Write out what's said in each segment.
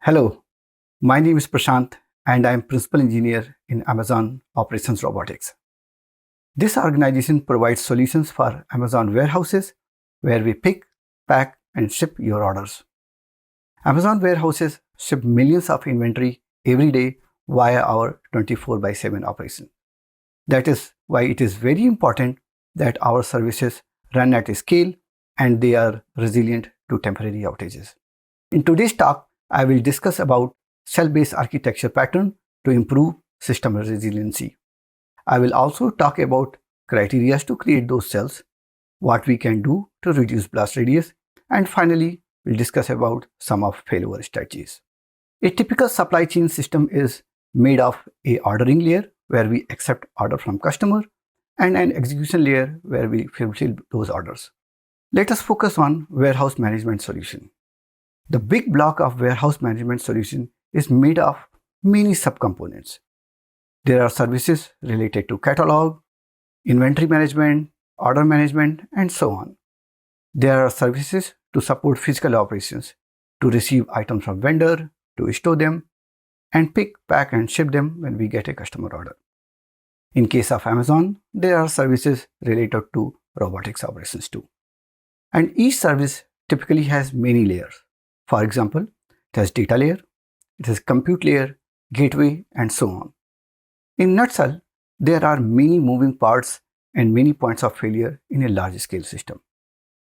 Hello, my name is Prashant and I am Principal Engineer in Amazon Operations Robotics. This organization provides solutions for Amazon warehouses where we pick, pack, and ship your orders. Amazon warehouses ship millions of inventory every day via our 24/7 operation. That is why it is very important that our services run at a scale and they are resilient to temporary outages. In today's talk, I will discuss about cell-based architecture pattern to improve system resiliency. I will also talk about criteria to create those cells, what we can do to reduce blast radius, and finally, we'll discuss about some of failover strategies. A typical supply chain system is made of a ordering layer where we accept order from customer and an execution layer where we fulfill those orders. Let us focus on warehouse management solution. The big block of warehouse management solution is made of many subcomponents. There are services related to catalog, inventory management, order management, and so on. There are services to support physical operations, to receive items from vendor, to store them, and pick, pack, and ship them when we get a customer order. In case of Amazon, there are services related to robotics operations too. And each service typically has many layers. For example, it has data layer, it has compute layer, gateway, and so on. In nutshell, there are many moving parts and many points of failure in a large-scale system.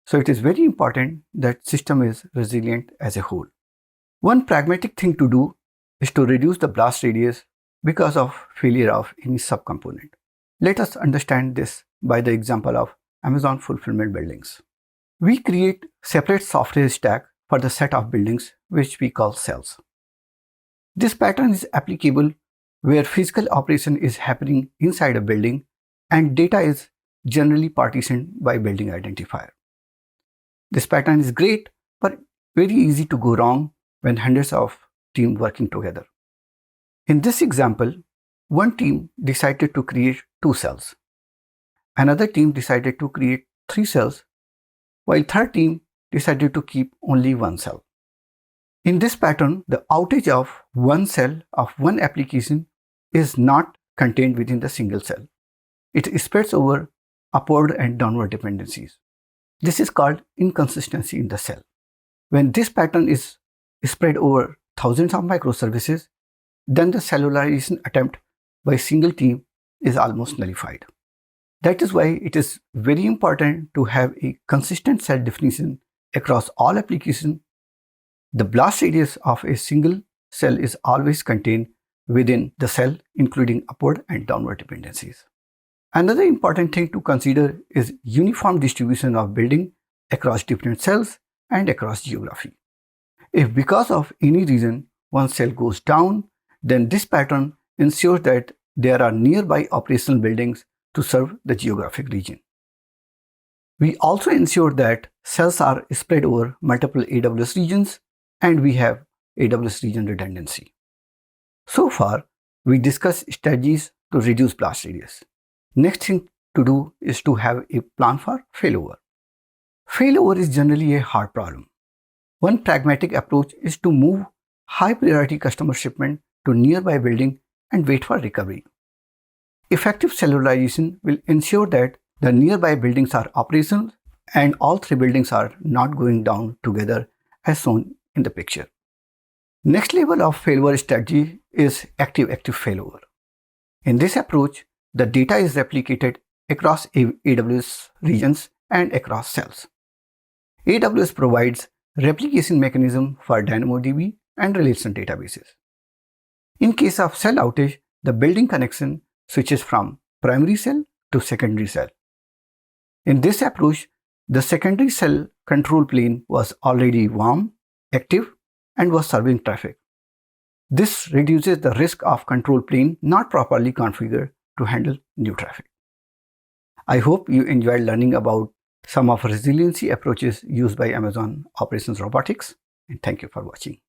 So it is very important that system is resilient as a whole. One pragmatic thing to do is to reduce the blast radius because of failure of any subcomponent. Let us understand this by the example of Amazon fulfillment buildings. We create separate software stack for the set of buildings which we call cells. This pattern is applicable where physical operation is happening inside a building and data is generally partitioned by building identifier. This pattern is great but very easy to go wrong when hundreds of teams working together. In this example, one team decided to create 2 cells. Another team decided to create 3 cells, while third team decided to keep only 1 cell. In this pattern, the outage of one cell of one application is not contained within the single cell. It spreads over upward and downward dependencies. This is called inconsistency in the cell. When this pattern is spread over thousands of microservices, then the cellularization attempt by a single team is almost nullified. That is why it is very important to have a consistent cell definition across all applications. The blast radius of a single cell is always contained within the cell, including upward and downward dependencies. Another important thing to consider is uniform distribution of building across different cells and across geography. If because of any reason one cell goes down, then this pattern ensures that there are nearby operational buildings to serve the geographic region. We also ensure that cells are spread over multiple AWS regions and we have AWS region redundancy. So far, we discussed strategies to reduce blast radius. Next thing to do is to have a plan for failover. Failover is generally a hard problem. One pragmatic approach is to move high priority customer shipment to nearby building and wait for recovery. Effective cellularization will ensure that the nearby buildings are operational and all 3 buildings are not going down together as shown in the picture. Next level of failover strategy is active-active failover. In this approach, the data is replicated across AWS regions and across cells. AWS provides replication mechanism for DynamoDB and relational databases. In case of cell outage, the building connection switches from primary cell to secondary cell. In this approach, the secondary cell control plane was already warm, active, and was serving traffic. This reduces the risk of control plane not properly configured to handle new traffic. I hope you enjoyed learning about some of resiliency approaches used by Amazon Operations Robotics, and thank you for watching.